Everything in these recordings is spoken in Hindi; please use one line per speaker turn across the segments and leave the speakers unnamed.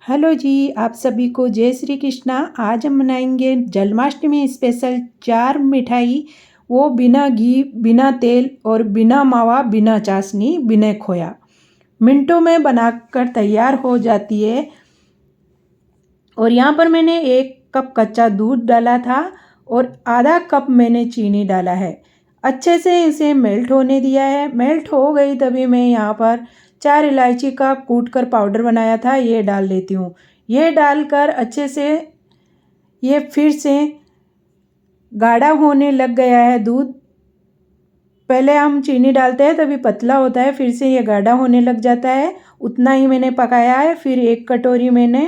हेलो जी, आप सभी को जय श्री कृष्णा। आज हम बनाएंगे जन्माष्टमी स्पेशल 4 मिठाई, वो बिना घी, बिना तेल और बिना मावा, बिना चाशनी, बिना खोया। मिनटों में बनाकर तैयार हो जाती है। और यहाँ पर मैंने 1 कप कच्चा दूध डाला था और आधा कप मैंने चीनी डाला है। अच्छे से इसे मेल्ट होने दिया है। मेल्ट हो गई तभी मैं यहाँ पर 4 इलायची का कूट कर पाउडर बनाया था, ये डाल देती हूँ। ये डालकर अच्छे से ये फिर से गाढ़ा होने लग गया है दूध। पहले हम चीनी डालते हैं तभी पतला होता है, फिर से ये गाढ़ा होने लग जाता है। उतना ही मैंने पकाया है। फिर 1 कटोरी मैंने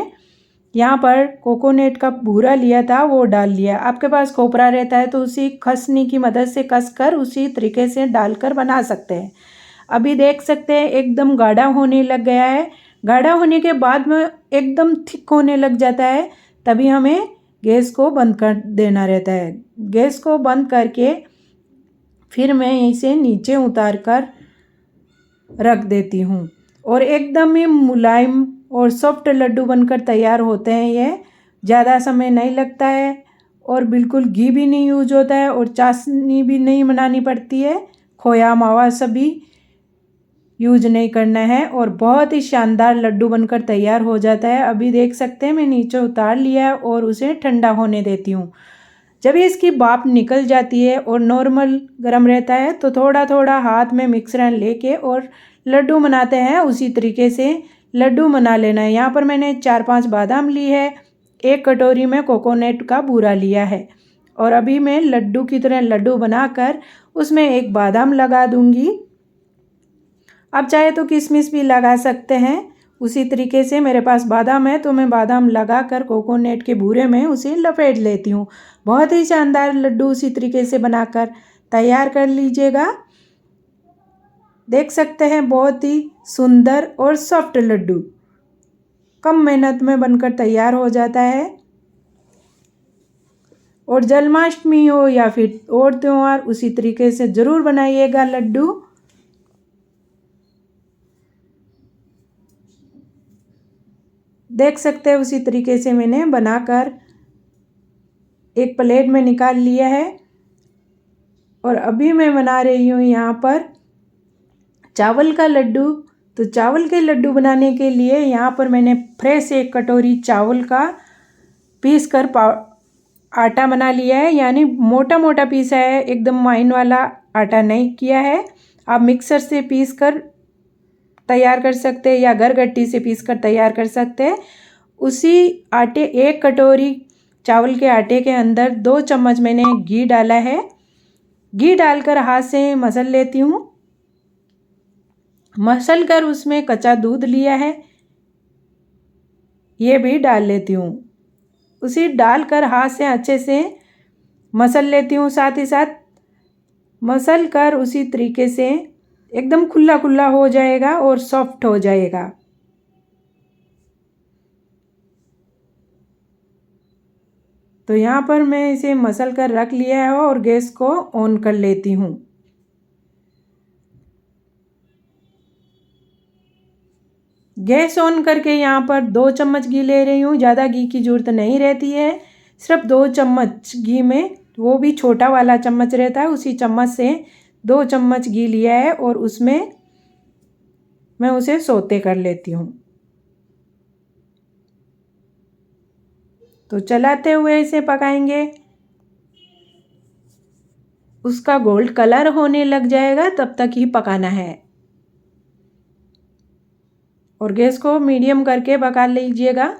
यहाँ पर कोकोनट का बूरा लिया था, वो डाल लिया। आपके पास खोपरा रहता है तो उसी खसनी की मदद से कसकर उसी तरीके से डालकर बना सकते हैं। अभी देख सकते हैं एकदम गाढ़ा होने लग गया है। गाढ़ा होने के बाद में एकदम थिक होने लग जाता है, तभी हमें गैस को बंद कर देना रहता है। गैस को बंद करके फिर मैं इसे नीचे उतार कर रख देती हूँ और एकदम ही मुलायम और सॉफ्ट लड्डू बनकर तैयार होते हैं। ये ज़्यादा समय नहीं लगता है और बिल्कुल घी भी नहीं यूज होता है और चाशनी भी नहीं बनानी पड़ती है। खोया मावा सभी यूज नहीं करना है और बहुत ही शानदार लड्डू बनकर तैयार हो जाता है। अभी देख सकते हैं मैं नीचे उतार लिया है और उसे ठंडा होने देती हूँ। जब ये इसकी भाप निकल जाती है और नॉर्मल गर्म रहता है तो थोड़ा थोड़ा हाथ में मिक्सर लेके और लड्डू बनाते हैं, उसी तरीके से लड्डू बना लेना है। यहाँ पर मैंने 4-5 बादाम ली है, 1 कटोरी में कोकोनट का बूरा लिया है और अभी मैं लड्डू की तरह लड्डू बनाकर उसमें 1 बादाम लगा दूंगी। आप चाहे तो किशमिश भी लगा सकते हैं। उसी तरीके से मेरे पास बादाम है तो मैं बादाम लगा कर कोकोनट के बूरे में उसे लपेट लेती हूँ। बहुत ही शानदार लड्डू उसी तरीके से बनाकर तैयार कर लीजिएगा। देख सकते हैं बहुत ही सुंदर और सॉफ्ट लड्डू कम मेहनत में बनकर तैयार हो जाता है। और जन्माष्टमी हो या फिर और त्यौहार, उसी तरीके से ज़रूर बनाइएगा लड्डू। देख सकते हैं उसी तरीके से मैंने बनाकर एक प्लेट में निकाल लिया है। और अभी मैं बना रही हूँ यहाँ पर चावल का लड्डू। तो चावल के लड्डू बनाने के लिए यहाँ पर मैंने फ्रेश 1 कटोरी चावल का पीस कर आटा बना लिया है, यानी मोटा मोटा पीसा है, एकदम माइन वाला आटा नहीं किया है। आप मिक्सर से पीस कर तैयार कर सकते हैं या गरगट्टी से पीस कर तैयार कर सकते हैं। उसी आटे 1 कटोरी चावल के आटे के अंदर 2 चम्मच मैंने घी डाला है। घी डालकर हाथ से मसल लेती हूँ। मसल कर उसमें कच्चा दूध लिया है, ये भी डाल लेती हूँ। उसी डालकर हाथ से अच्छे से मसल लेती हूँ। साथ ही साथ मसल कर उसी तरीके से एकदम खुला खुला हो जाएगा और सॉफ्ट हो जाएगा। तो यहाँ पर मैं इसे मसल कर रख लिया है और गैस को ऑन कर लेती हूँ। गैस ऑन करके यहाँ पर 2 चम्मच घी ले रही हूँ। ज़्यादा घी की ज़रूरत नहीं रहती है, सिर्फ 2 चम्मच घी में, वो भी छोटा वाला चम्मच रहता है, उसी चम्मच से 2 चम्मच घी लिया है और उसमें मैं उसे सौते कर लेती हूँ। तो चलाते हुए इसे पकाएंगे। उसका गोल्ड कलर होने लग जाएगा तब तक ही पकाना है और गैस को मीडियम करके पका लीजिएगा।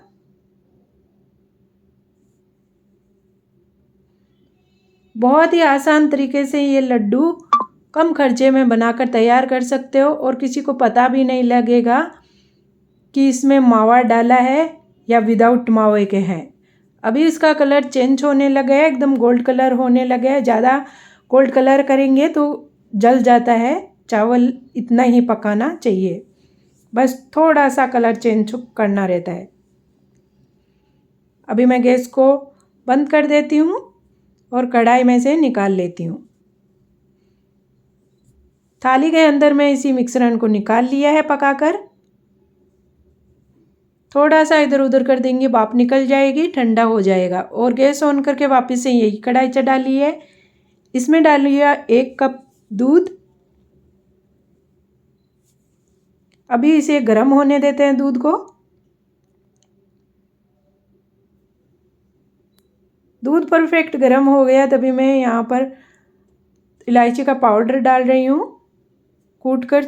बहुत ही आसान तरीके से ये लड्डू कम खर्चे में बनाकर तैयार कर सकते हो और किसी को पता भी नहीं लगेगा कि इसमें मावा डाला है या विदाउट मावे के हैं। अभी इसका कलर चेंज होने लगा है, एकदम गोल्ड कलर होने लगा है। ज़्यादा गोल्ड कलर करेंगे तो जल जाता है। चावल इतना ही पकाना चाहिए, बस थोड़ा सा कलर चेंज करना रहता है। अभी मैं गैस को बंद कर देती हूँ और कढ़ाई में से निकाल लेती हूँ। थाली के अंदर मैं इसी मिश्रण को निकाल लिया है पकाकर। थोड़ा सा इधर उधर कर देंगे, भाप निकल जाएगी, ठंडा हो जाएगा। और गैस ऑन करके वापस से यही कढ़ाई चढ़ा ली है। इसमें डाल लिया 1 कप दूध। अभी इसे गर्म होने देते हैं दूध को। दूध परफेक्ट गर्म हो गया, तभी मैं यहाँ पर इलायची का पाउडर डाल रही हूँ। कूट कर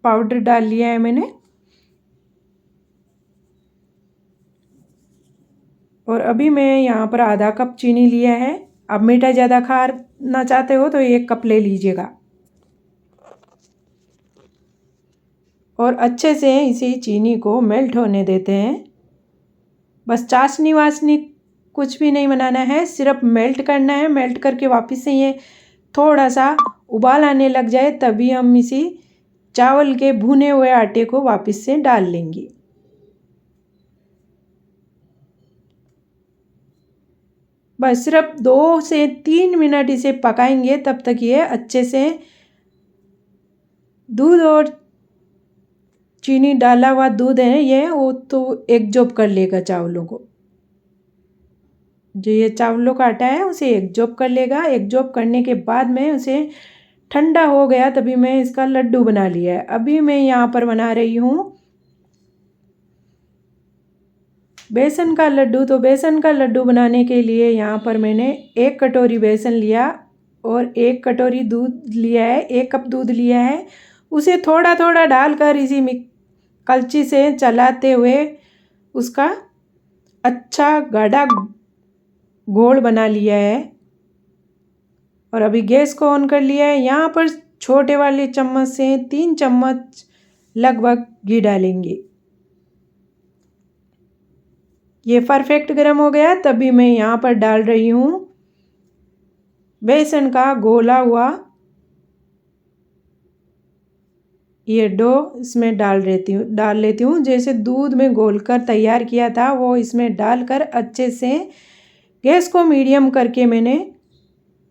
पाउडर डाल लिया है मैंने। और अभी मैं यहाँ पर आधा कप चीनी लिया है। आप मीठा ज़्यादा खाना चाहते हो तो 1 कप ले लीजिएगा। और अच्छे से इसी चीनी को मेल्ट होने देते हैं। बस चाशनी वाशनी कुछ भी नहीं बनाना है, सिर्फ मेल्ट करना है। मेल्ट करके वापस से ये थोड़ा सा उबाल आने लग जाए, तभी हम इसी चावल के भुने हुए आटे को वापस से डाल लेंगे। बस सिर्फ 2 से 3 मिनट इसे पकाएंगे, तब तक ये अच्छे से दूध और चीनी डाला हुआ दूध है ये, वो तो एकजोब कर लेगा चावलों को। जो ये चावलों का आटा है उसे एकजोब कर लेगा। एकजोब करने के बाद में उसे ठंडा हो गया, तभी मैं इसका लड्डू बना लिया है। अभी मैं यहाँ पर बना रही हूँ बेसन का लड्डू। तो बेसन का लड्डू बनाने के लिए यहाँ पर मैंने 1 कटोरी बेसन लिया और 1 कटोरी दूध लिया है, 1 कप दूध लिया है। उसे थोड़ा थोड़ा डालकर इसी कलची से चलाते हुए उसका अच्छा गाढ़ा घोल बना लिया है। और अभी गैस को ऑन कर लिया है। यहाँ पर छोटे वाले चम्मच से 3 चम्मच लगभग घी डालेंगे। ये परफेक्ट गर्म हो गया, तभी मैं यहाँ पर डाल रही हूँ बेसन का घोला हुआ ये डो। इसमें डाल लेती हूँ। जैसे दूध में घोलकर तैयार किया था वो इसमें डालकर अच्छे से गैस को मीडियम करके मैंने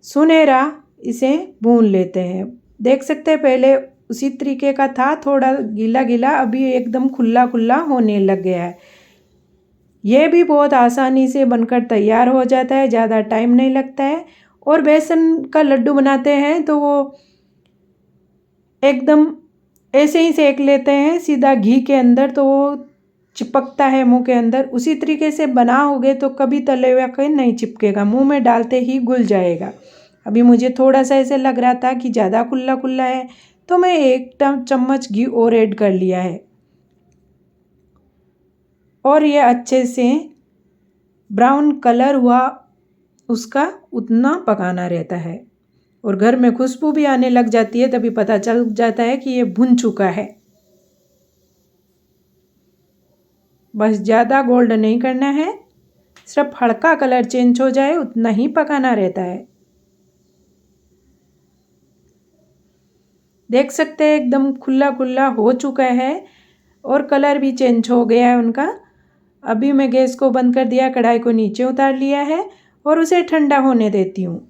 सुनहरा इसे भून लेते हैं। देख सकते हैं पहले उसी तरीके का था, थोड़ा गीला गीला, अभी एकदम खुला खुला होने लग गया है। ये भी बहुत आसानी से बनकर तैयार हो जाता है, ज़्यादा टाइम नहीं लगता है। और बेसन का लड्डू बनाते हैं तो वो एकदम ऐसे ही सेक लेते हैं सीधा घी के अंदर, तो वो चिपकता है मुंह के अंदर। उसी तरीके से बनाओगे तो कभी तले हुए का नहीं चिपकेगा, मुंह में डालते ही घुल जाएगा। अभी मुझे थोड़ा सा ऐसे लग रहा था कि ज़्यादा खुला खुला है, तो मैं 1 चम्मच घी और ऐड कर लिया है। और ये अच्छे से ब्राउन कलर हुआ उसका उतना पकाना रहता है। और घर में खुशबू भी आने लग जाती है, तभी पता चल जाता है कि ये भुन चुका है। बस ज़्यादा गोल्ड नहीं करना है, सिर्फ हल्का कलर चेंज हो जाए उतना ही पकाना रहता है। देख सकते हैं एकदम खुला खुला हो चुका है और कलर भी चेंज हो गया है उनका। अभी मैं गैस को बंद कर दिया, कढ़ाई को नीचे उतार लिया है और उसे ठंडा होने देती हूँ।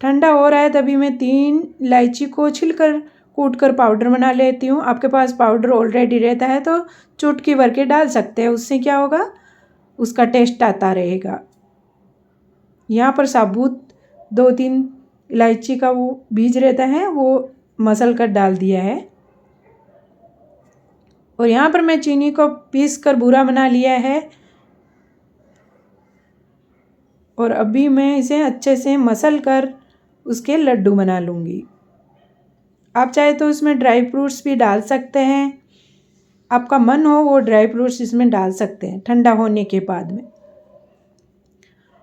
ठंडा हो रहा है तभी मैं 3 इलायची को छिलकर कूट कर पाउडर बना लेती हूँ। आपके पास पाउडर ऑलरेडी रहता है तो चुटकी भर के डाल सकते हैं, उससे क्या होगा उसका टेस्ट आता रहेगा। यहाँ पर साबुत 2-3 इलायची का वो बीज रहता है वो मसल कर डाल दिया है। और यहाँ पर मैं चीनी को पीस कर बूरा बना लिया है। और अभी मैं इसे अच्छे से मसल कर उसके लड्डू बना लूँगी। आप चाहे तो इसमें ड्राई फ्रूट्स भी डाल सकते हैं, आपका मन हो वो ड्राई फ्रूट्स इसमें डाल सकते हैं ठंडा होने के बाद में।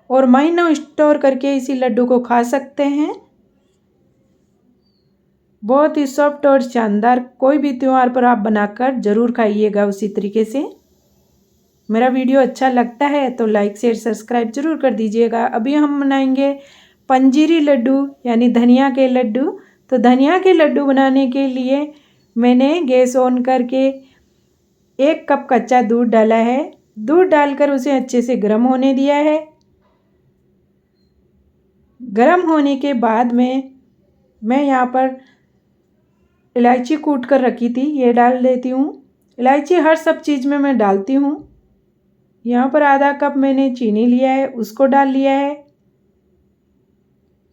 और महीनों स्टोर करके इसी लड्डू को खा सकते हैं। बहुत ही सॉफ्ट और शानदार, कोई भी त्यौहार पर आप बनाकर ज़रूर खाइएगा उसी तरीके से। मेरा वीडियो अच्छा लगता है तो लाइक शेयर सब्सक्राइब ज़रूर कर दीजिएगा। अभी हम बनाएंगे पंजीरी लड्डू यानी धनिया के लड्डू। तो धनिया के लड्डू बनाने के लिए मैंने गैस ऑन करके 1 कप कच्चा दूध डाला है। दूध डालकर उसे अच्छे से गर्म होने दिया है। गर्म होने के बाद में मैं यहाँ पर इलायची कूट कर रखी थी, ये डाल देती हूँ। इलायची हर सब चीज़ में मैं डालती हूँ। यहाँ पर आधा कप मैंने चीनी लिया है, उसको डाल लिया है।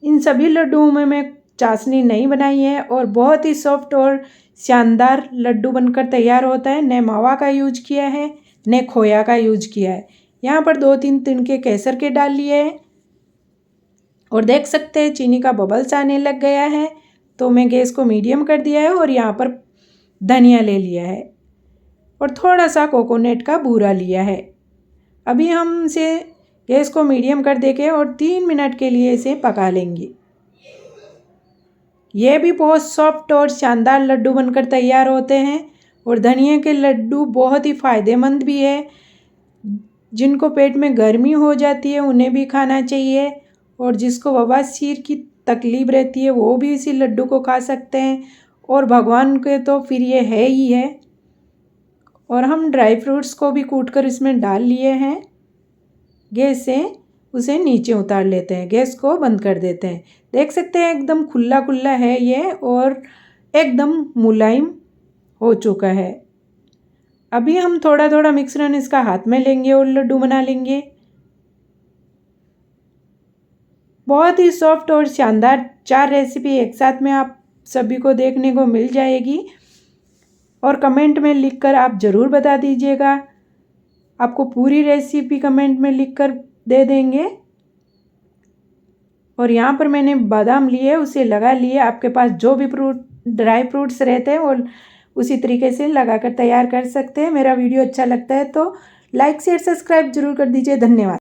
इन सभी लड्डुओं में मैं चाशनी नहीं बनाई है और बहुत ही सॉफ्ट और शानदार लड्डू बनकर तैयार होता है। न मावा का यूज किया है न खोया का यूज किया है। यहाँ पर 2-3 तिनके केसर के डाल लिए हैं और देख सकते हैं चीनी का बबल्स आने लग गया है, तो मैं गैस को मीडियम कर दिया है और यहाँ पर धनिया ले लिया है और थोड़ा सा कोकोनट का बूरा लिया है। अभी हम इसे गैस को मीडियम कर देंगे और 3 मिनट के लिए इसे पका लेंगे। ये भी बहुत सॉफ्ट और शानदार लड्डू बनकर तैयार होते हैं और धनिया के लड्डू बहुत ही फ़ायदेमंद भी है। जिनको पेट में गर्मी हो जाती है उन्हें भी खाना चाहिए और जिसको बवासीर की तकलीफ़ रहती है वो भी इसी लड्डू को खा सकते हैं और भगवान के तो फिर ये है ही है। और हम ड्राई फ्रूट्स को भी कूट कर इसमें डाल लिए हैं। गैस से उसे नीचे उतार लेते हैं, गैस को बंद कर देते हैं। देख सकते हैं एकदम खुला खुला है ये और एकदम मुलायम हो चुका है। अभी हम थोड़ा थोड़ा मिश्रण इसका हाथ में लेंगे और लड्डू बना लेंगे। बहुत ही सॉफ्ट और शानदार 4 रेसिपी एक साथ में आप सभी को देखने को मिल जाएगी और कमेंट में लिखकर आप ज़रूर बता दीजिएगा। आपको पूरी रेसिपी कमेंट में लिखकर दे देंगे। और यहाँ पर मैंने बादाम लिए, उसे लगा लिए। आपके पास जो भी ड्राई फ्रूट्स रहते हैं वो उसी तरीके से लगाकर तैयार कर सकते हैं। मेरा वीडियो अच्छा लगता है तो लाइक शेयर सब्सक्राइब जरूर कर दीजिए। धन्यवाद।